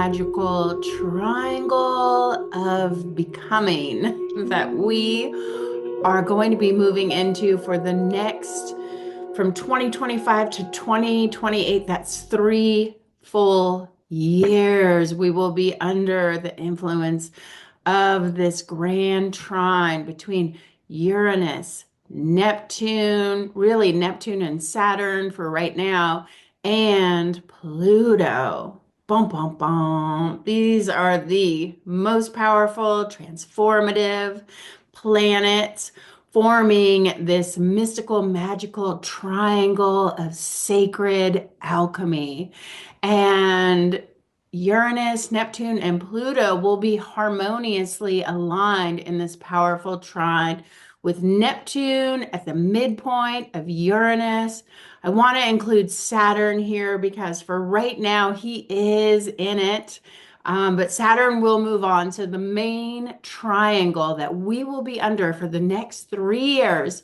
magical triangle of becoming that we are going to be moving into for the next from 2025 to 2028. That's 3 full years. We will be under the influence of this grand trine between Uranus, Neptune, really Neptune and Saturn for right now, and Pluto. Bum, bum, bum. These are the most powerful, transformative planets forming this mystical, magical triangle of sacred alchemy. And Uranus, Neptune, and Pluto will be harmoniously aligned in this powerful trine with Neptune at the midpoint of Uranus. I want to include Saturn here because for right now he is in it. But Saturn will move on. So the main triangle that we will be under for the next 3 years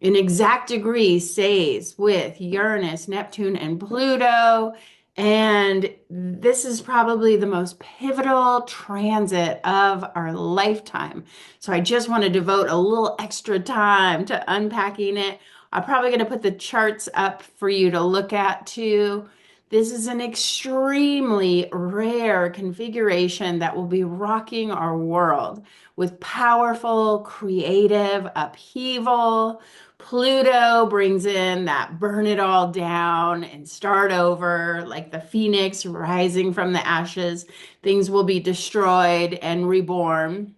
in exact degree stays with Uranus, Neptune, and Pluto. And this is probably the most pivotal transit of our lifetime. So I just want to devote a little extra time to unpacking it. I'm probably going to put the charts up for you to look at too. This is an extremely rare configuration that will be rocking our world with powerful creative upheaval. Pluto brings in that burn it all down and start over, like the phoenix rising from the ashes. Things will be destroyed and reborn.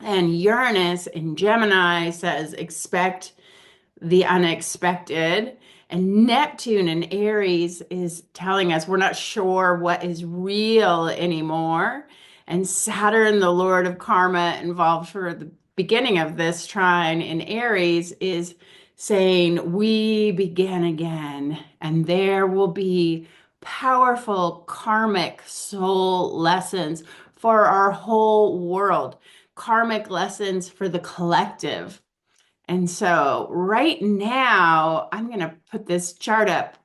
And Uranus in Gemini says, expect the unexpected. And Neptune in Aries is telling us we're not sure what is real anymore. And Saturn, the Lord of Karma, involved for the beginning of this trine in Aries, is saying we begin again. And there will be powerful karmic soul lessons for our whole world, karmic lessons for the collective. And so right now, I'm going to put this chart up.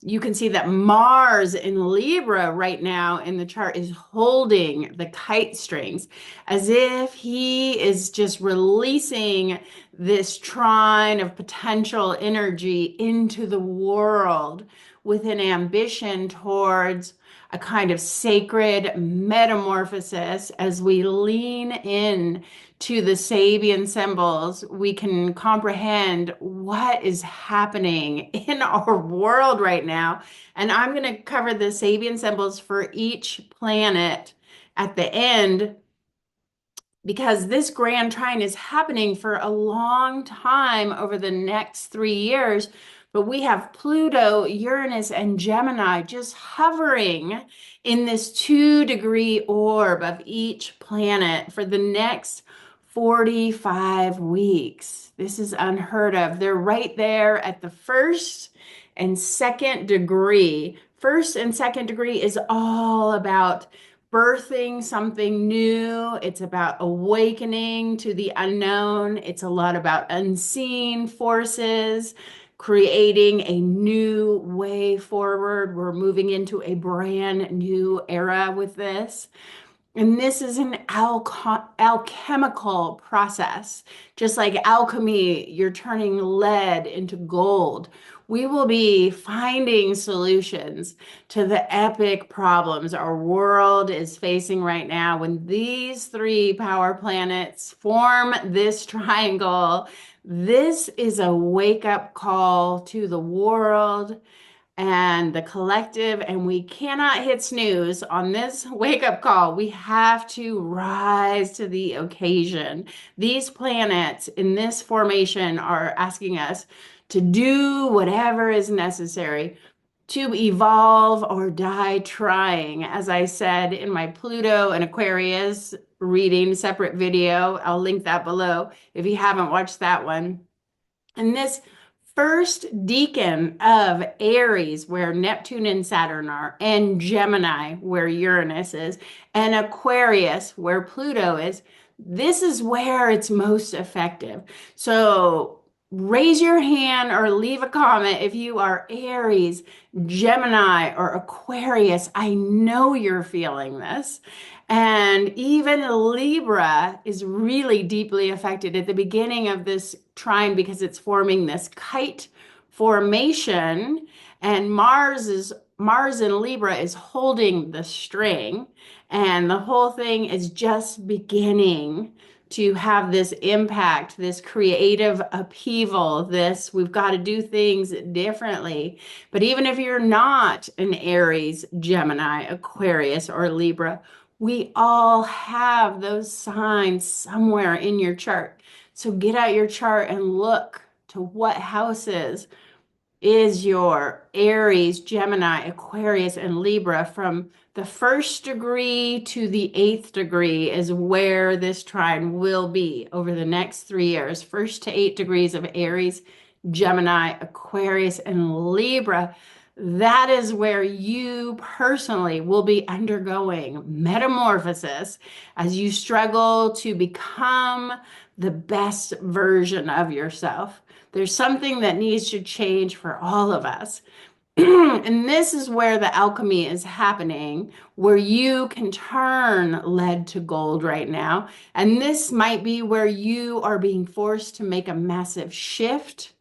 You can see that Mars in Libra right now in the chart is holding the kite strings as if he is just releasing this trine of potential energy into the world with an ambition towards a kind of sacred metamorphosis. As we lean in to the Sabian symbols, we can comprehend what is happening in our world right now. And I'm going to cover the Sabian symbols for each planet at the end because this grand trine is happening for a long time over the next 3 years. But we have Pluto, Uranus, and Gemini just hovering in this 2-degree orb of each planet for the next 45 weeks. This is unheard of. They're right there at the first and second degree. First and second degree is all about birthing something new. It's about awakening to the unknown. It's a lot about unseen forces, creating a new way forward. We're moving into a brand new era with this. And this is an alchemical process. Just like alchemy, you're turning lead into gold. We will be finding solutions to the epic problems our world is facing right now. When these 3 power planets form this triangle, this is a wake-up call to the world and the collective, and we cannot hit snooze on this wake-up call. We have to rise to the occasion. These planets in this formation are asking us to do whatever is necessary to evolve or die trying. As I said in my Pluto and Aquarius reading separate video, I'll link that below if you haven't watched that one. And this first decan of Aries, where Neptune and Saturn are, and Gemini, where Uranus is, and Aquarius, where Pluto is, this is where it's most effective. So raise your hand or leave a comment if you are Aries, Gemini, or Aquarius. I know you're feeling this. And even Libra is really deeply affected at the beginning of this trine because it's forming this kite formation, and Mars in Libra is holding the string, and the whole thing is just beginning to have this impact, this creative upheaval, this we've got to do things differently. But even if you're not an Aries, Gemini, Aquarius, or Libra, we all have those signs somewhere in your chart. So get out your chart and look to what houses is your Aries, Gemini, Aquarius, and Libra. From the first degree to the eighth degree is where this trine will be over the next 3 years. First to 8 degrees of Aries, Gemini, Aquarius, and Libra. That is where you personally will be undergoing metamorphosis as you struggle to become the best version of yourself. There's something that needs to change for all of us. And this is where the alchemy is happening, where you can turn lead to gold right now. And this might be where you are being forced to make a massive shift.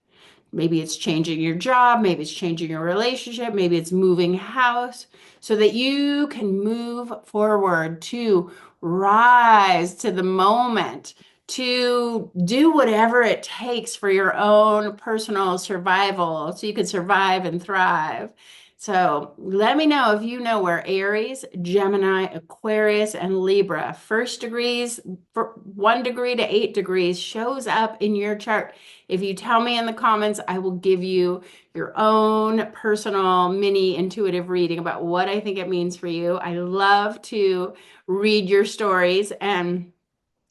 Maybe it's changing your job, maybe it's changing your relationship, maybe it's moving house, so that you can move forward to rise to the moment, to do whatever it takes for your own personal survival so you can survive and thrive. So let me know if you know where Aries, Gemini, Aquarius, and Libra, first degrees, 1 degree to 8 degrees, shows up in your chart. If you tell me in the comments, I will give you your own personal mini intuitive reading about what I think it means for you. I love to read your stories. And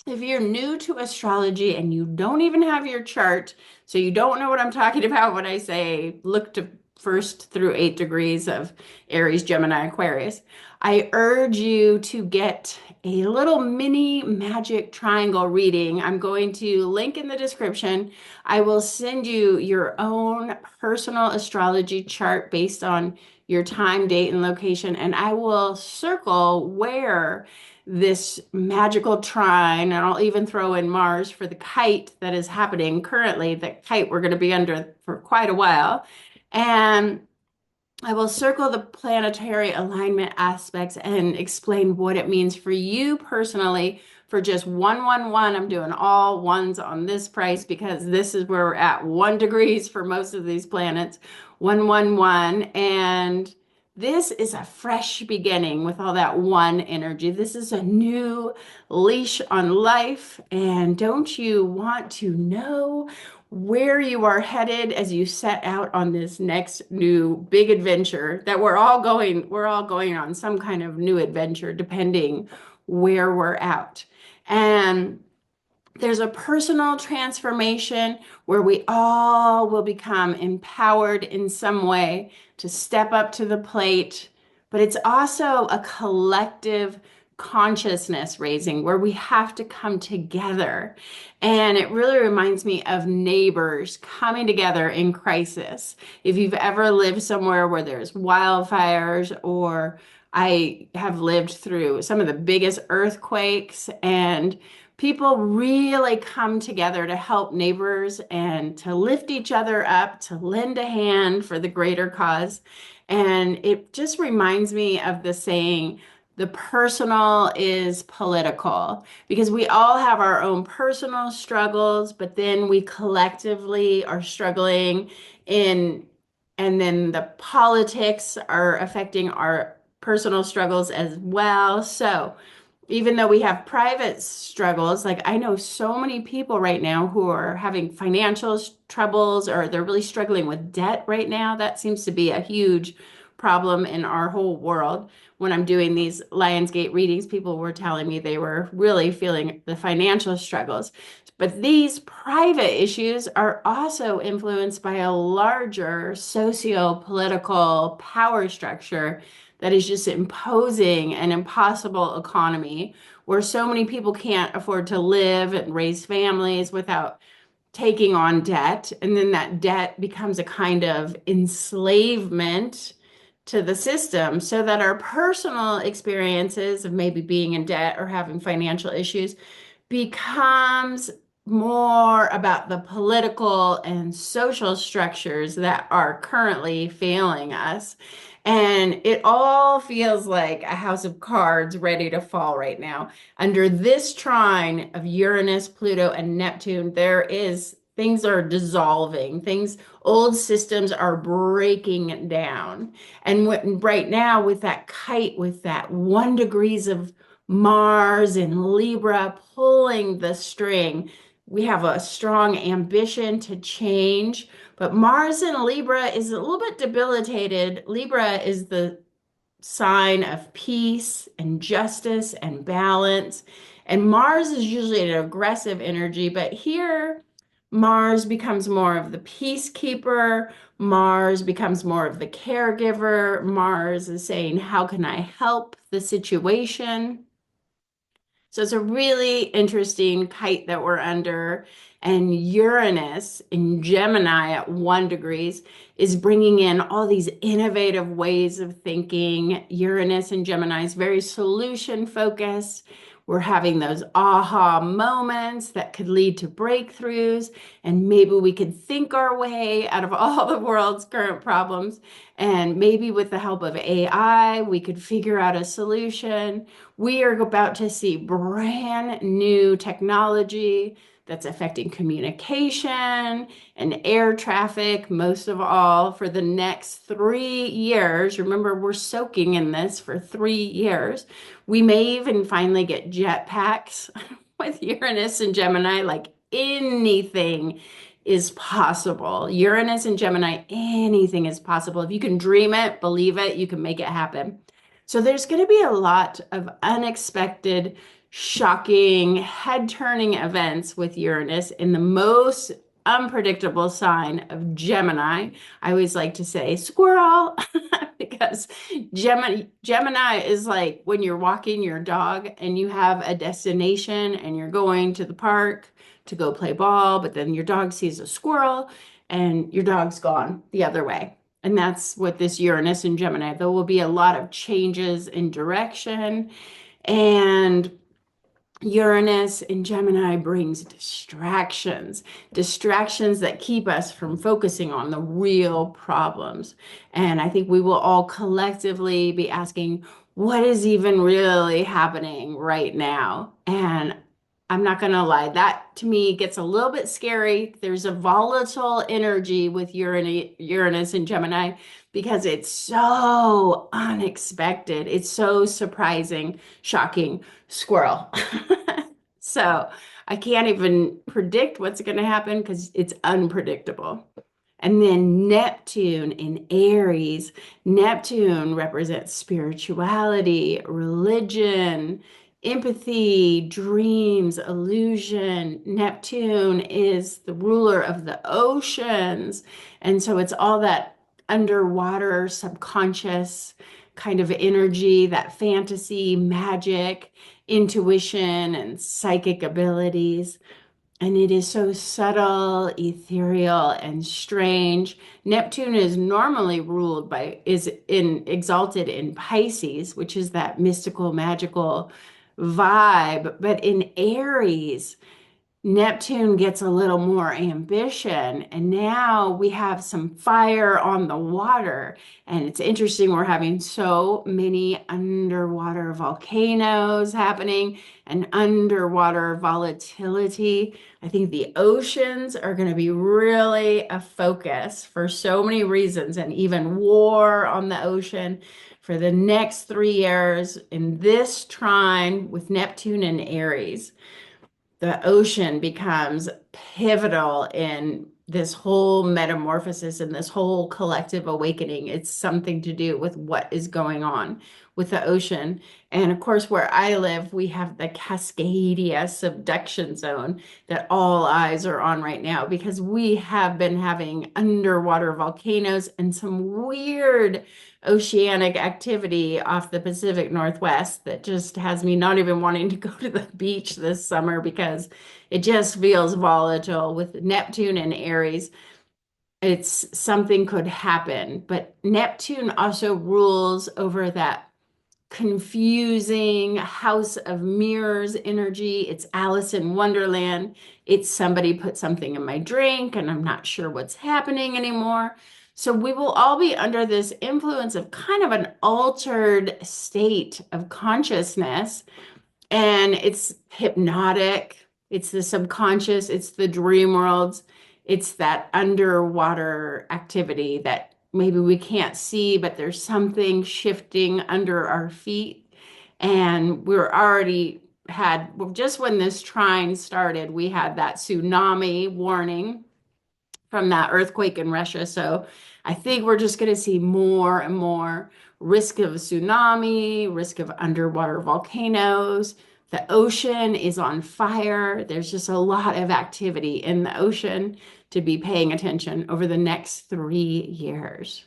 if you're new to astrology and you don't even have your chart, so you don't know what I'm talking about when I say look to first through 8 degrees of Aries, Gemini, Aquarius, I urge you to get a little mini magic triangle reading. I'm going to link in the description. I will send you your own personal astrology chart based on your time, date, and location, and I will circle where this magical trine, and I'll even throw in Mars for the kite that is happening currently, the kite we're going to be under for quite a while. And I will circle the planetary alignment aspects and explain what it means for you personally. For just 111, I'm doing all ones on this price because this is where we're at, 1 degrees for most of these planets, 111. And this is a fresh beginning with all that one energy. This is a new leash on life. And don't you want to know where you are headed as you set out on this next new big adventure that we're all going on some kind of new adventure depending where we're at. And there's a personal transformation where we all will become empowered in some way to step up to the plate, but it's also a collective consciousness raising where we have to come together. And it really reminds me of neighbors coming together in crisis. If you've ever lived somewhere where there's wildfires, or I have lived through some of the biggest earthquakes, and people really come together to help neighbors and to lift each other up, to lend a hand for the greater cause. And it just reminds me of the saying, the personal is political, because we all have our own personal struggles, but then we collectively are struggling in, and then the politics are affecting our personal struggles as well. So even though we have private struggles, like I know so many people right now who are having financial troubles, or they're really struggling with debt right now. That seems to be a huge problem in our whole world. When I'm doing these LIONSGATE readings, people were telling me they were really feeling the financial struggles. But these private issues are also influenced by a larger socio-political power structure that is just imposing an impossible economy where so many people can't afford to live and raise families without taking on debt, and then that debt becomes a kind of enslavement to the system, so that our personal experiences of maybe being in debt or having financial issues becomes more about the political and social structures that are currently failing us. And it all feels like a house of cards ready to fall right now. Under this trine of Uranus, Pluto, and Neptune, things are dissolving. Old systems are breaking down. And right now, with that kite, with that 1 degrees of Mars in Libra pulling the string, we have a strong ambition to change. But Mars in Libra is a little bit debilitated. Libra is the sign of peace and justice and balance. And Mars is usually an aggressive energy, but here Mars becomes more of the peacekeeper. Mars becomes more of the caregiver. Mars is saying, how can I help the situation? So it's a really interesting kite that we're under. And Uranus in Gemini at 1 degrees is bringing in all these innovative ways of thinking. Uranus in Gemini is very solution focused. We're having those aha moments that could lead to breakthroughs, and maybe we could think our way out of all the world's current problems. And maybe with the help of AI, we could figure out a solution. We are about to see brand new technology that's affecting communication and air traffic, most of all, for the next 3 years. Remember, we're soaking in this for 3 years. We may even finally get jetpacks with Uranus and Gemini, like anything is possible. Uranus and Gemini, anything is possible. If you can dream it, believe it, you can make it happen. So there's going to be a lot of unexpected, shocking, head-turning events with Uranus in the most unpredictable sign of Gemini. I always like to say squirrel because Gemini is like when you're walking your dog and you have a destination and you're going to the park to go play ball, but then your dog sees a squirrel and your dog's gone the other way. And that's what this Uranus and Gemini, there will be a lot of changes in direction. And Uranus in Gemini brings distractions, distractions that keep us from focusing on the real problems. And I think we will all collectively be asking, what is even really happening right now? And I'm not going to lie, that to me gets a little bit scary. There's a volatile energy with Uranus and Gemini because it's so unexpected. It's so surprising, shocking, squirrel. So I can't even predict what's going to happen because it's unpredictable. And then Neptune in Aries. Neptune represents spirituality, religion, empathy, dreams, illusion. Neptune is the ruler of the oceans. And so it's all that underwater, subconscious kind of energy, that fantasy, magic, intuition, and psychic abilities. And it is so subtle, ethereal, and strange. Neptune is normally exalted in Pisces, which is that mystical, magical vibe. But in Aries, Neptune gets a little more ambition, and now we have some fire on the water. And it's interesting, we're having so many underwater volcanoes happening and underwater volatility. I think the oceans are going to be really a focus for so many reasons, and even war on the ocean for the next 3 years in this trine with Neptune and Aries. The ocean becomes pivotal in this whole metamorphosis and this whole collective awakening. It's something to do with what is going on with the ocean. And of course, where I live, we have the Cascadia subduction zone that all eyes are on right now because we have been having underwater volcanoes and some weird oceanic activity off the Pacific Northwest that just has me not even wanting to go to the beach this summer because it just feels volatile with Neptune and Aries. It's something could happen, but Neptune also rules over that confusing house of mirrors energy. It's Alice in Wonderland. It's somebody put something in my drink and I'm not sure what's happening anymore. So we will all be under this influence of kind of an altered state of consciousness. And it's hypnotic, it's the subconscious, it's the dream worlds, it's that underwater activity that maybe we can't see, but there's something shifting under our feet. And we're already had, well, just when this trine started, we had that tsunami warning from that earthquake in Russia. So I think we're just going to see more and more risk of tsunami, risk of underwater volcanoes. The ocean is on fire. There's just a lot of activity in the ocean to be paying attention over the next 3 years.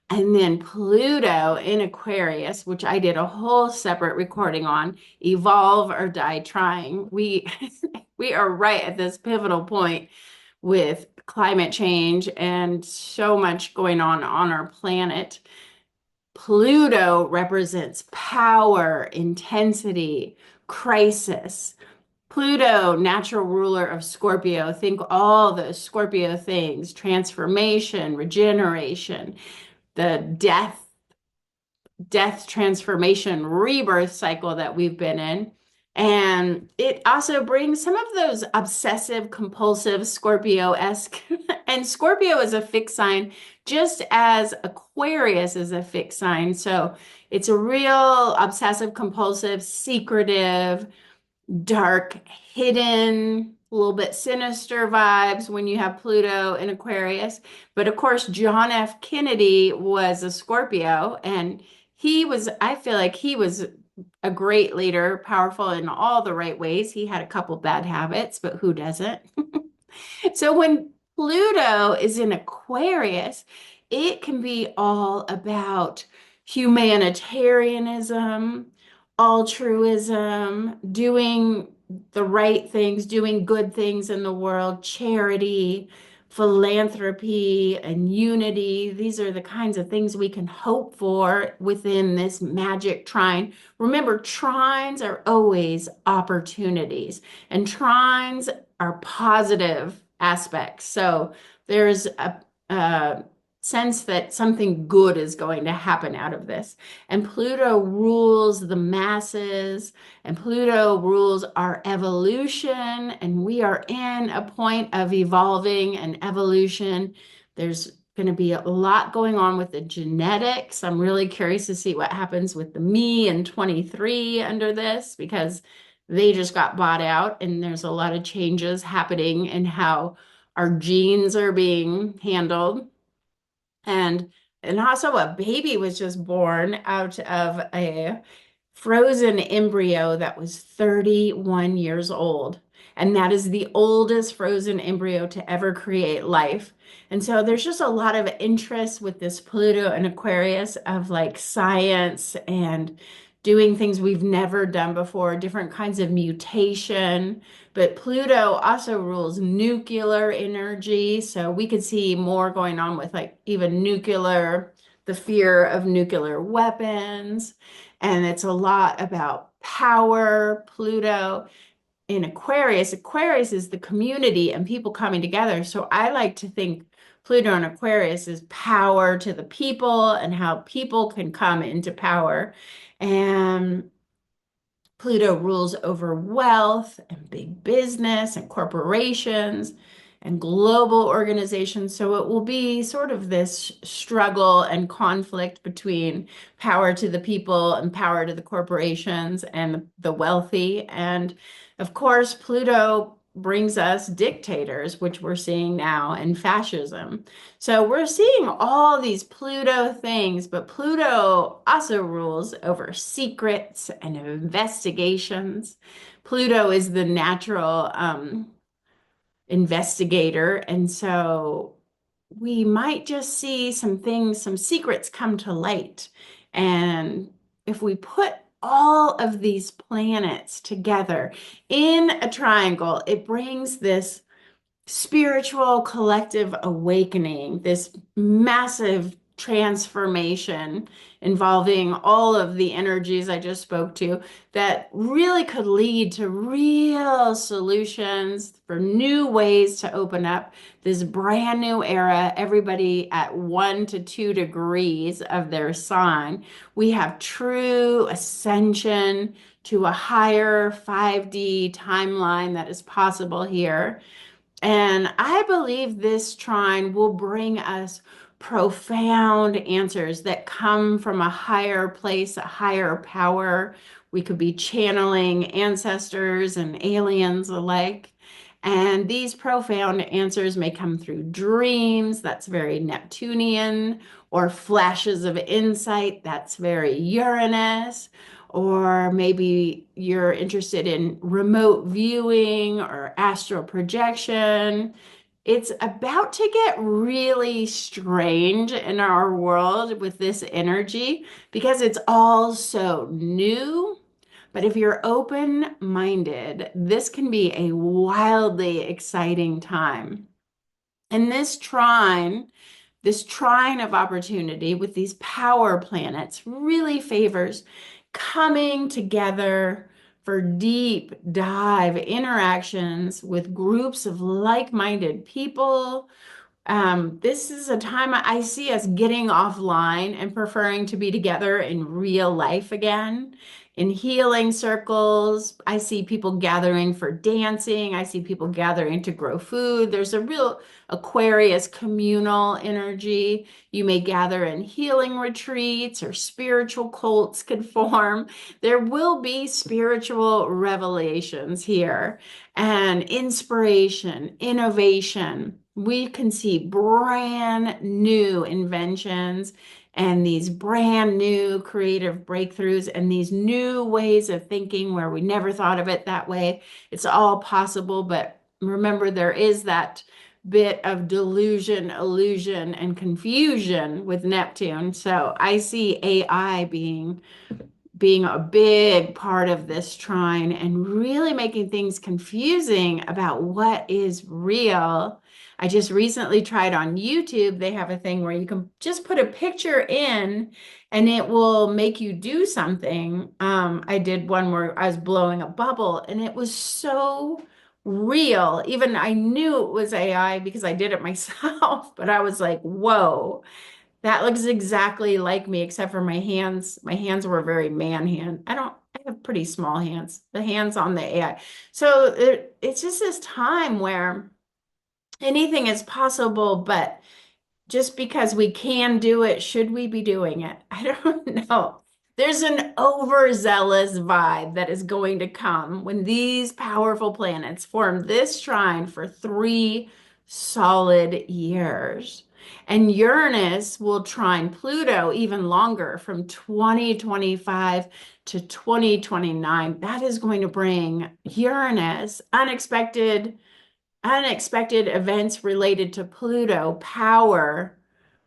And then Pluto in Aquarius, which I did a whole separate recording on, evolve or die trying. We we are right at this pivotal point with climate change and so much going on our planet. Pluto represents power, intensity, crisis. Pluto, natural ruler of Scorpio, think all those Scorpio things, transformation, regeneration, the death transformation rebirth cycle that we've been in. And it also brings some of those obsessive compulsive Scorpio-esque. And Scorpio is a fixed sign, just as Aquarius is a fixed sign. So it's a real obsessive compulsive, secretive, dark, hidden, a little bit sinister vibes when you have Pluto in Aquarius. But of course, John F. Kennedy was a Scorpio, and I feel like he was a great leader, powerful in all the right ways. He had a couple bad habits, but who doesn't? So when Pluto is in Aquarius, it can be all about humanitarianism, altruism, doing the right things, doing good things in the world, charity, philanthropy, and unity. These are the kinds of things we can hope for within this magic trine. Remember, trines are always opportunities, and trines are positive aspects. So there's a sense that something good is going to happen out of this. And Pluto rules the masses, and Pluto rules our evolution, and we are in a point of evolving and evolution. There's going to be a lot going on with the genetics. I'm really curious to see what happens with the me in 23 under this because they just got bought out, and there's a lot of changes happening in how our genes are being handled. And also a baby was just born out of a frozen embryo that was 31 years old. And that is the oldest frozen embryo to ever create life. And so there's just a lot of interest with this Pluto and Aquarius of like science and doing things we've never done before, different kinds of mutation. But Pluto also rules nuclear energy. So we could see more going on with like even nuclear, the fear of nuclear weapons. And it's a lot about power. Pluto in Aquarius, Aquarius is the community and people coming together. So I like to think Pluto in Aquarius is power to the people and how people can come into power. And Pluto rules over wealth and big business and corporations and global organizations. So it will be sort of this struggle and conflict between power to the people and power to the corporations and the wealthy. And of course, Pluto brings us dictators, which we're seeing now, and fascism. So we're seeing all these Pluto things, but Pluto also rules over secrets and investigations. Pluto is the natural investigator, and so we might just see some things, some secrets come to light. And if we put all of these planets together in a triangle, it brings this spiritual collective awakening, this massive transformation involving all of the energies I just spoke to that really could lead to real solutions for new ways to open up this brand new era. Everybody at 1 to 2 degrees of their sign, we have true ascension to a higher 5D timeline that is possible here. And I believe this trine will bring us profound answers that come from a higher place, a higher power. We could be channeling ancestors and aliens alike. And these profound answers may come through dreams, that's very Neptunian, or flashes of insight, that's very Uranus. Or maybe you're interested in remote viewing or astral projection. It's about to get really strange in our world with this energy because it's all so new. But if you're open-minded, this can be a wildly exciting time. And this trine of opportunity with these power planets really favors coming together for deep dive interactions with groups of like-minded people. This is a time I see us getting offline and preferring to be together in real life again. In healing circles, I see people gathering for dancing. I see people gathering to grow food. There's a real Aquarius communal energy. You may gather in healing retreats or spiritual cults could form. There will be spiritual revelations here and inspiration, innovation. We can see brand new inventions and these brand new creative breakthroughs and these new ways of thinking where we never thought of it that way. It's all possible, but remember, there is that bit of delusion, illusion, and confusion with Neptune. So I see AI being a big part of this trine and really making things confusing about what is real. I just recently tried on YouTube. They have a thing where you can just put a picture in and it will make you do something. I did one where I was blowing a bubble and it was so real. Even I knew it was AI because I did it myself, but I was like, whoa. That looks exactly like me, except for my hands. My hands were very man hand. I have pretty small hands. The hands on the AI. So it's just this time where anything is possible, but just because we can do it, should we be doing it? I don't know. There's an overzealous vibe that is going to come when these powerful planets form this trine for 3 solid years. And Uranus will trine Pluto even longer from 2025 to 2029. That is going to bring Uranus unexpected events related to Pluto, power.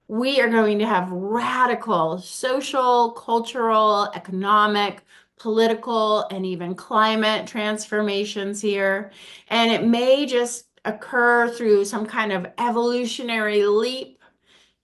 We are going to have radical social, cultural, economic, political, and even climate transformations here. And it may just occur through some kind of evolutionary leap.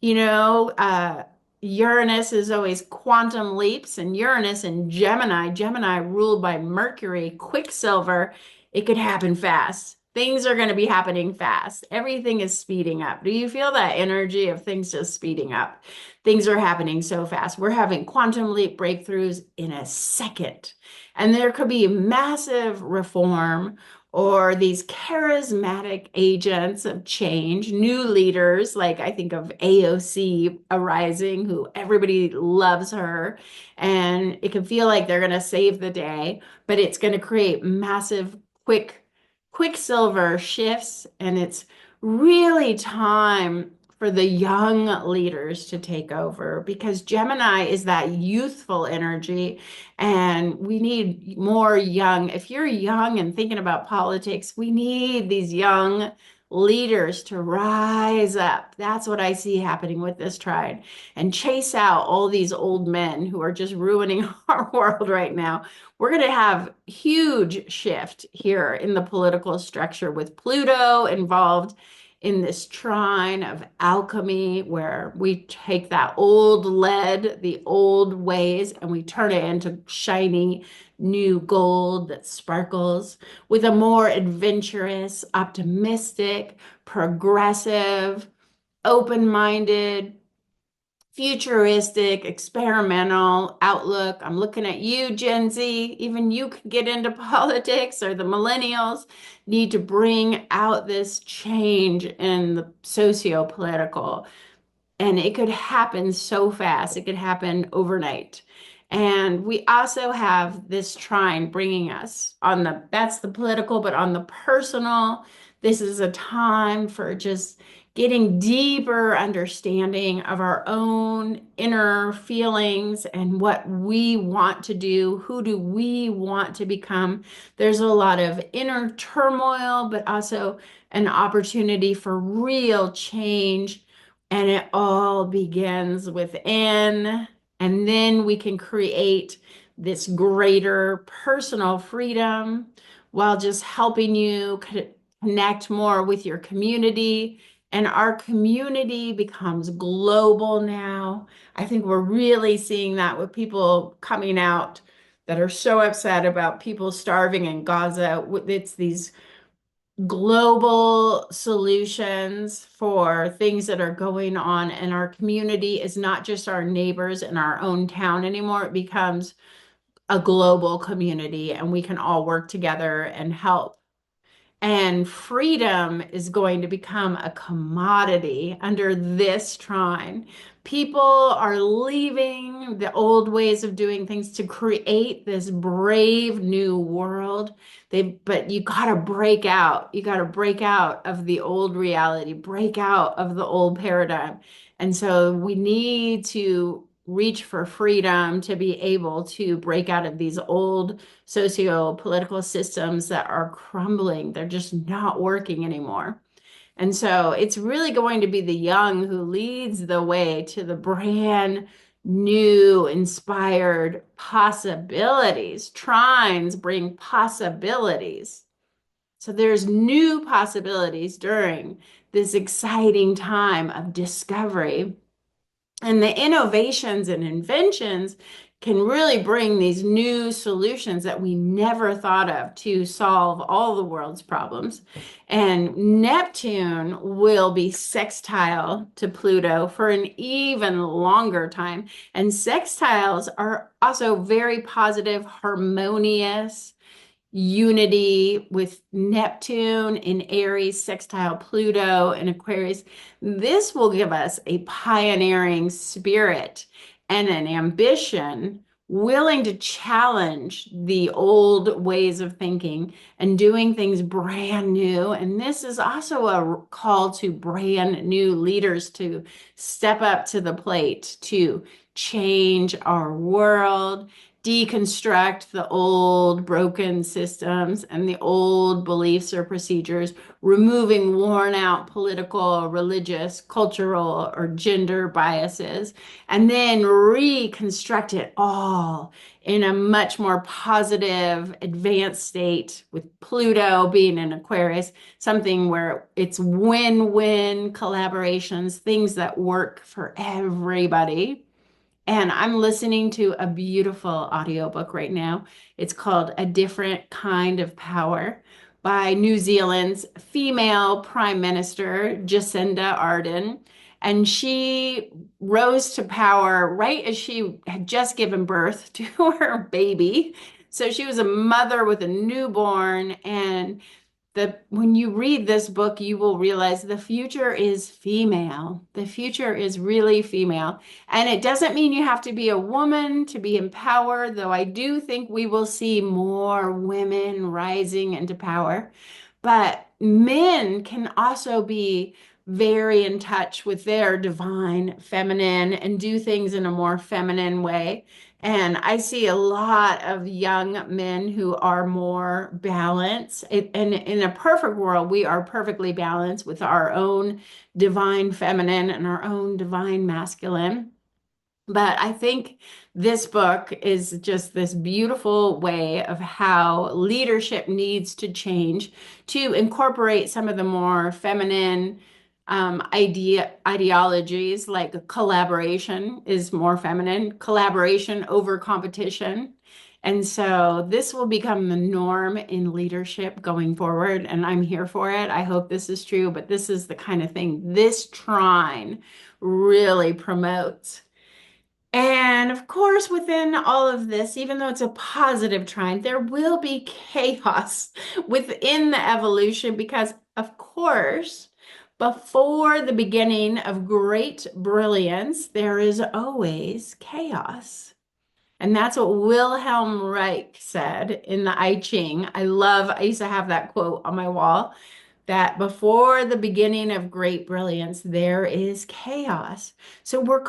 You know, Uranus is always quantum leaps, and Uranus in Gemini ruled by Mercury, Quicksilver, it could happen fast. Things are going to be happening fast. Everything is speeding up. Do you feel that energy of things just speeding up? Things are happening so fast. We're having quantum leap breakthroughs in a second. And there could be massive reform or these charismatic agents of change, new leaders, like I think of AOC arising, who everybody loves her, and it can feel like they're going to save the day, but it's going to create massive, Quicksilver shifts, and it's really time for the young leaders to take over because Gemini is that youthful energy, and we need more young. If you're young and thinking about politics, we need these young leaders to rise up. That's what I see happening with this trine, and chase out all these old men who are just ruining our world right now. We're going to have huge shift here in the political structure with Pluto involved in this trine of alchemy, where we take that old lead, the old ways, and we turn it into shiny new gold that sparkles with a more adventurous, optimistic, progressive, open-minded, futuristic, experimental outlook. I'm looking at you, Gen Z. Even you could get into politics, or the millennials need to bring out this change in the socio-political. And it could happen so fast. It could happen overnight. And we also have this trine bringing us on that's the political, but on the personal, this is a time for just getting deeper understanding of our own inner feelings and what we want to do. Who do we want to become? There's a lot of inner turmoil, but also an opportunity for real change, and it all begins within. And then we can create this greater personal freedom while just helping you connect more with your community. And our community becomes global now. I think we're really seeing that with people coming out that are so upset about people starving in Gaza. It's these global solutions for things that are going on, and our community is not just our neighbors in our own town anymore. It becomes a global community, and we can all work together and help. And freedom is going to become a commodity under this trine. People are leaving the old ways of doing things to create this brave new world. But you got to break out. You got to break out of the old reality, break out of the old paradigm. And so we need to reach for freedom to be able to break out of these old socio-political systems that are crumbling. They're just not working anymore. And so it's really going to be the young who leads the way to the brand new, inspired possibilities. Trines bring possibilities. So there's new possibilities during this exciting time of discovery. And the innovations and inventions can really bring these new solutions that we never thought of to solve all the world's problems. And Neptune will be sextile to Pluto for an even longer time. And sextiles are also very positive, harmonious unity with Neptune in Aries, sextile Pluto in Aquarius. This will give us a pioneering spirit and an ambition willing to challenge the old ways of thinking and doing things brand new. And this is also a call to brand new leaders to step up to the plate to change our world, deconstruct the old broken systems and the old beliefs or procedures, removing worn out political, religious, cultural, or gender biases, and then reconstruct it all in a much more positive, advanced state, with Pluto being in Aquarius, something where it's win-win collaborations, things that work for everybody. And I'm listening to a beautiful audiobook right now. It's called A Different Kind of Power by New Zealand's female Prime Minister, Jacinda Ardern. And she rose to power right as she had just given birth to her baby. So she was a mother with a newborn, and when you read this book, you will realize the future is female. The future is really female. And it doesn't mean you have to be a woman to be empowered, though I do think we will see more women rising into power. But men can also be very in touch with their divine feminine and do things in a more feminine way. And I see a lot of young men who are more balanced. And in a perfect world, we are perfectly balanced with our own divine feminine and our own divine masculine. But I think this book is just this beautiful way of how leadership needs to change to incorporate some of the more feminine ideologies, like collaboration is more feminine, collaboration over competition. And so this will become the norm in leadership going forward, and I'm here for it. I hope this is true, but this is the kind of thing this trine really promotes. And of course, within all of this, even though it's a positive trine, there will be chaos within the evolution because, of course, before the beginning of great brilliance, there is always chaos. And that's what Wilhelm Reich said in the I Ching. I used to have that quote on my wall that before the beginning of great brilliance, there is chaos. So we're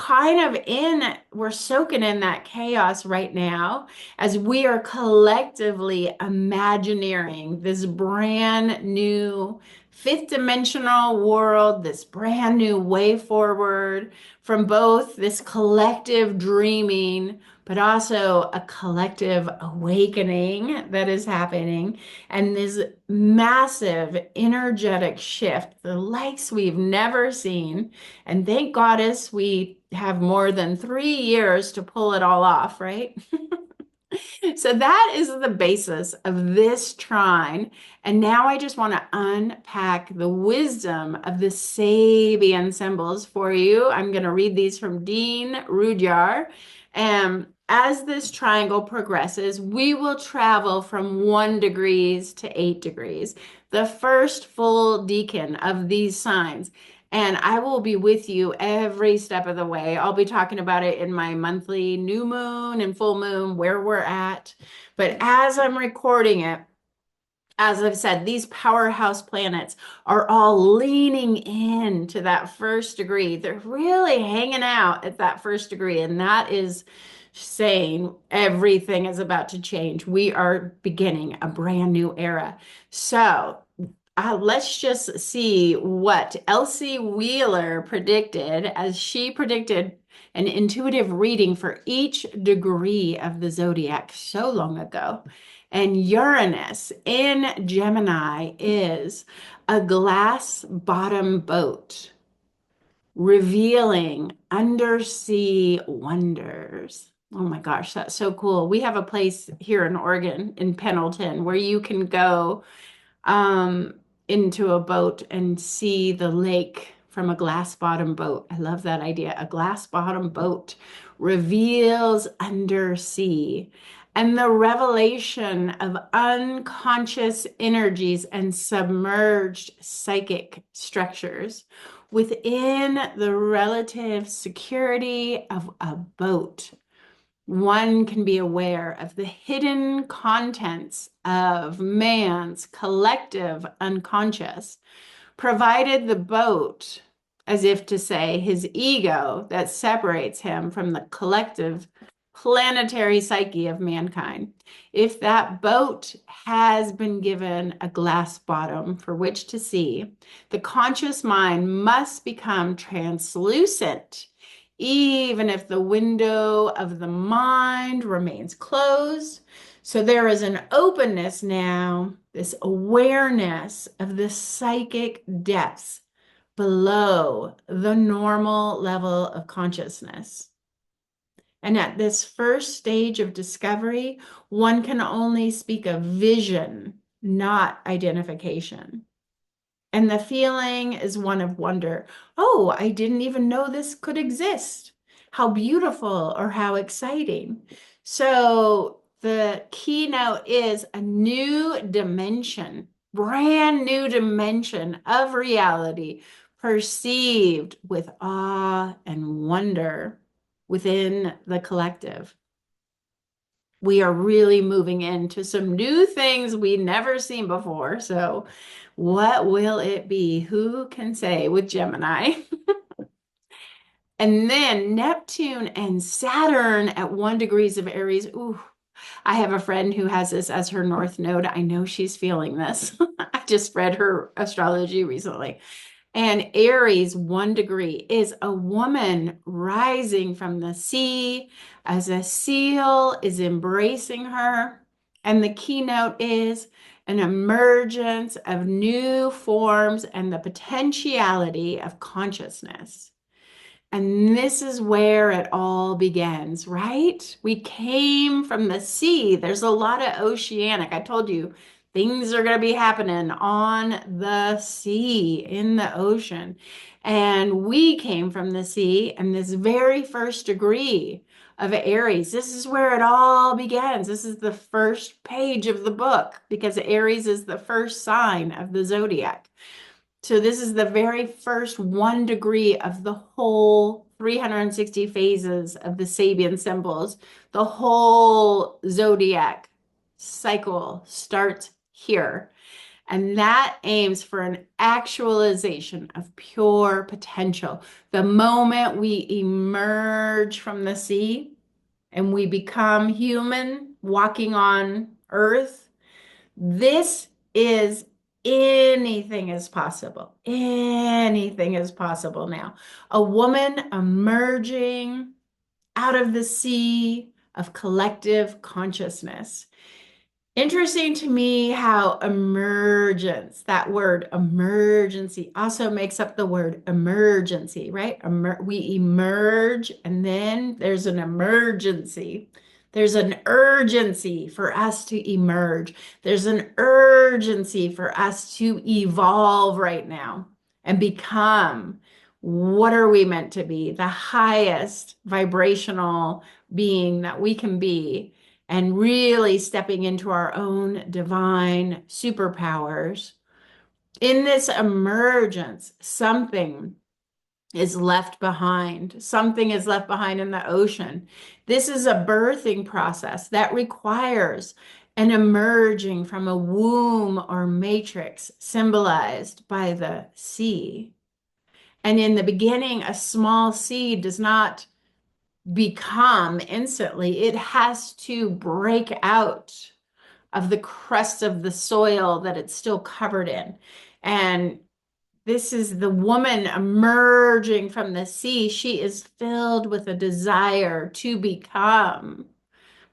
soaking in that chaos right now as we are collectively imagineering this brand new fifth dimensional world, this brand new way forward from both this collective dreaming, but also a collective awakening that is happening and this massive energetic shift, the likes we've never seen. And thank goddess we have more than 3 years to pull it all off, right? So that is the basis of this trine. And now I just want to unpack the wisdom of the Sabian symbols for you. I'm going to read these from Dean Rudyard. And as this triangle progresses, we will travel from 1 degrees to 8 degrees, the first full decan of these signs. And I will be with you every step of the way. I'll be talking about it in my monthly new moon and full moon, where we're at. But as I'm recording it, as I've said, these powerhouse planets are all leaning into that first degree. They're really hanging out at that first degree. And that is saying everything is about to change. We are beginning a brand new era. So let's just see what Elsie Wheeler predicted as she predicted an intuitive reading for each degree of the zodiac so long ago. And Uranus in Gemini is a glass bottom boat revealing undersea wonders. Oh my gosh, that's so cool. We have a place here in Oregon, in Pendleton, where you can go um, into a boat and see the lake from a glass bottom boat. I love that idea. A glass bottom boat reveals undersea and the revelation of unconscious energies and submerged psychic structures within the relative security of a boat. One can be aware of the hidden contents of man's collective unconscious, provided the boat, as if to say his ego that separates him from the collective planetary psyche of mankind. If that boat has been given a glass bottom for which to see, the conscious mind must become translucent even if the window of the mind remains closed. So there is an openness now, this awareness of the psychic depths below the normal level of consciousness. And at this first stage of discovery, one can only speak of vision, not identification. And the feeling is one of wonder. Oh, I didn't even know this could exist. How beautiful or how exciting. So the keynote is a new dimension, brand new dimension of reality perceived with awe and wonder within the collective. we are really moving into some new things we never seen before. So what will it be? Who can say with Gemini? And then Neptune and Saturn at 1 degrees of Aries. Ooh, I have a friend who has this as her North Node. I know she's feeling this. I just read her astrology recently. And Aries, 1 degree, is a woman rising from the sea as a seal is embracing her. And the keynote is an emergence of new forms and the potentiality of consciousness. And this is where it all begins, right? We came from the sea. There's a lot of oceanic. I told you things are going to be happening on the sea, in the ocean. And we came from the sea, and this very first degree of Aries, this is where it all begins. This is the first page of the book because Aries is the first sign of the zodiac. So this is the very first 1 degree of the whole 360 phases of the Sabian symbols. The whole zodiac cycle starts here. And that aims for an actualization of pure potential. The moment we emerge from the sea and we become human walking on earth, this is anything is possible. Anything is possible now. A woman emerging out of the sea of collective consciousness. Interesting to me how emergence, that word emergency, also makes up the word emergency, right? We emerge and then there's an emergency. There's an urgency for us to emerge. There's an urgency for us to evolve right now and become what are we meant to be? The highest vibrational being that we can be, and really stepping into our own divine superpowers. In this emergence, something is left behind. Something is left behind in the ocean. This is a birthing process that requires an emerging from a womb or matrix symbolized by the sea. And in the beginning, a small seed does not become instantly. It has to break out of the crust of the soil that it's still covered in. And this is the woman emerging from the sea. She is filled with a desire to become,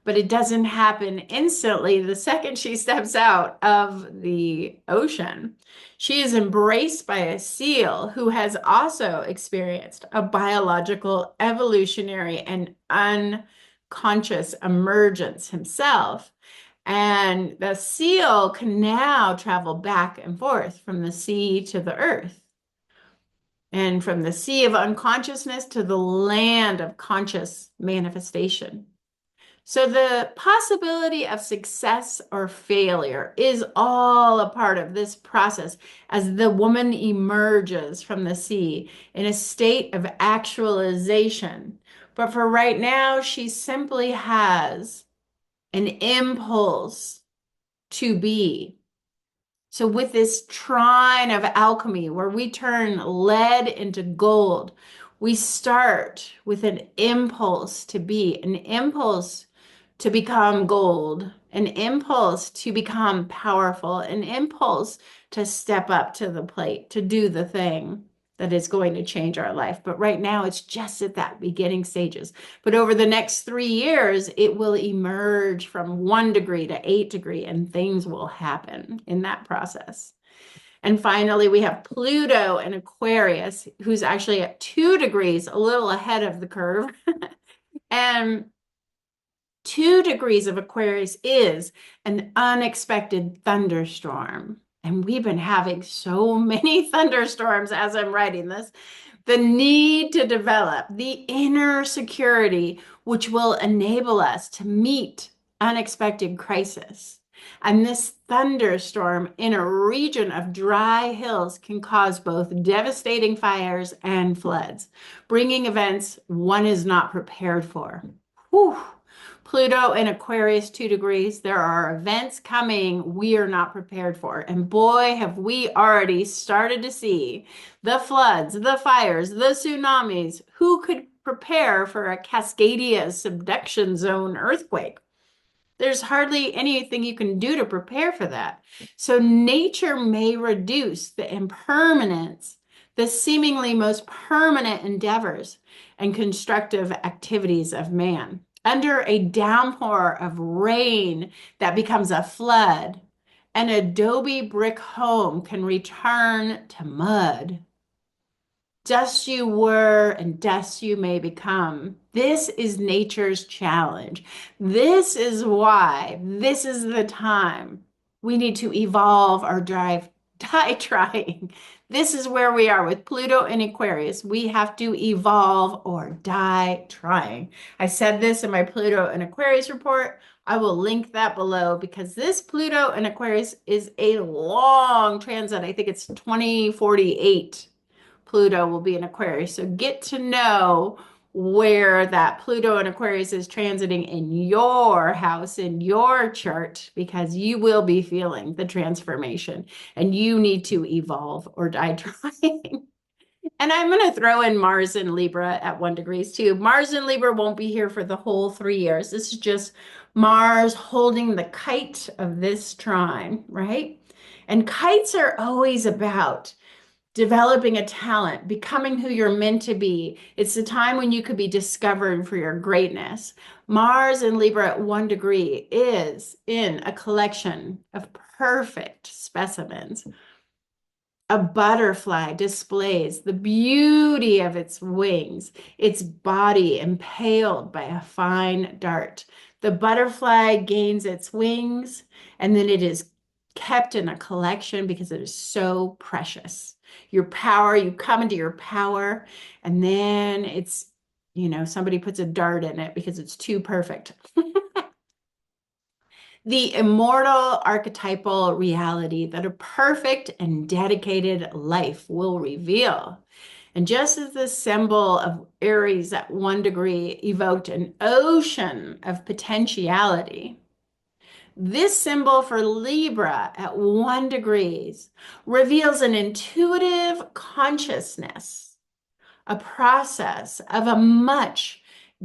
but it doesn't happen instantly. The second she steps out of the ocean, she is embraced by a seal who has also experienced a biological, evolutionary, and unconscious emergence himself. And the seal can now travel back and forth from the sea to the earth, and from the sea of unconsciousness to the land of conscious manifestation. So the possibility of success or failure is all a part of this process as the woman emerges from the sea in a state of actualization. But for right now, she simply has an impulse to be. So with this trine of alchemy, where we turn lead into gold, we start with an impulse to be, an impulse to become gold, an impulse to become powerful, an impulse to step up to the plate, to do the thing that is going to change our life. But right now, it's just at that beginning stages. But over the next 3 years, it will emerge from 1 degree to 8 degree, and things will happen in that process. And finally, we have Pluto and Aquarius, who's actually at 2 degrees, a little ahead of the curve. And 2 degrees of Aquarius is an unexpected thunderstorm. And we've been having so many thunderstorms as I'm writing this. The need to develop the inner security, which will enable us to meet unexpected crisis. And this thunderstorm in a region of dry hills can cause both devastating fires and floods, bringing events one is not prepared for. Whew. Pluto in Aquarius, 2 degrees. There are events coming we are not prepared for. And boy, have we already started to see the floods, the fires, the tsunamis. Who could prepare for a Cascadia subduction zone earthquake? There's hardly anything you can do to prepare for that. So nature may reduce the impermanence, the seemingly most permanent endeavors and constructive activities of man. Under a downpour of rain that becomes a flood, an adobe brick home can return to mud. Dust you were and dust you may become. This is nature's challenge. This is why this is the time we need to evolve or die trying. This is where we are with Pluto and Aquarius. We have to evolve or die trying. I said this in my Pluto and Aquarius report. I will link that below because this Pluto and Aquarius is a long transit. I think it's 2048. Pluto will be in Aquarius. So get to know where that Pluto and Aquarius is transiting in your house, in your chart, because you will be feeling the transformation and you need to evolve or die trying. And I'm going to throw in Mars in Libra at 1 degree too. Mars in Libra won't be here for the whole 3 years. This is just Mars holding the kite of this trine, right? And kites are always about developing a talent, becoming who you're meant to be. It's the time when you could be discovered for your greatness. Mars in Libra at 1 degree is in a collection of perfect specimens. A butterfly displays the beauty of its wings, its body impaled by a fine dart. The butterfly gains its wings, and then it is kept in a collection because it is so precious. Your power, you come into your power, and then it's, somebody puts a dart in it because it's too perfect. The immortal archetypal reality that a perfect and dedicated life will reveal. And just as the symbol of Aries at 1 degree evoked an ocean of potentiality, this symbol for Libra at 1 degree reveals an intuitive consciousness, a process of a much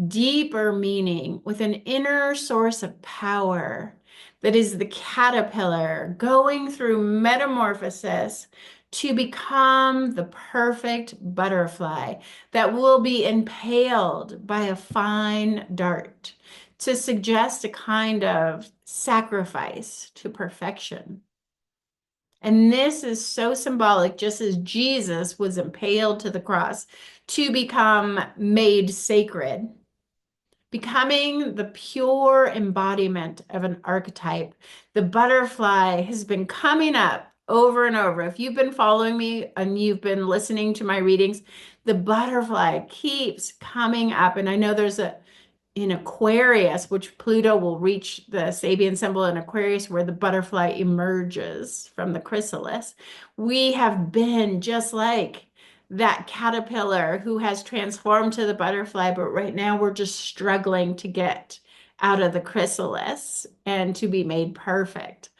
deeper meaning with an inner source of power that is the caterpillar going through metamorphosis to become the perfect butterfly that will be impaled by a fine dart to suggest a kind of sacrifice to perfection. And this is so symbolic, just as Jesus was impaled to the cross to become made sacred, becoming the pure embodiment of an archetype. The butterfly has been coming up over and over. If you've been following me and you've been listening to my readings, the butterfly keeps coming up. And I know there's in Aquarius, which Pluto will reach the Sabian symbol in Aquarius, where the butterfly emerges from the chrysalis. We have been just like that caterpillar who has transformed to the butterfly, but right now we're just struggling to get out of the chrysalis and to be made perfect.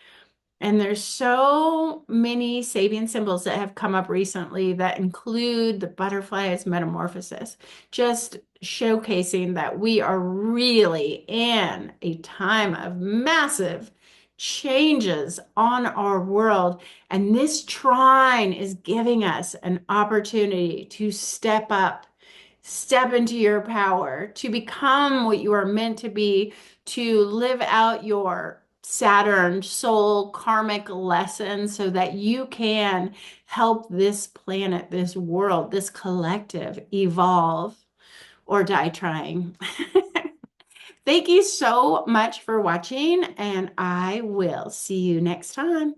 And there's so many Sabian symbols that have come up recently that include the butterfly's metamorphosis, just showcasing that we are really in a time of massive changes on our world. And this trine is giving us an opportunity to step up, step into your power, to become what you are meant to be, to live out your Saturn soul karmic lesson so that you can help this planet, this world, this collective evolve or die trying. Thank you so much for watching, and I will see you next time.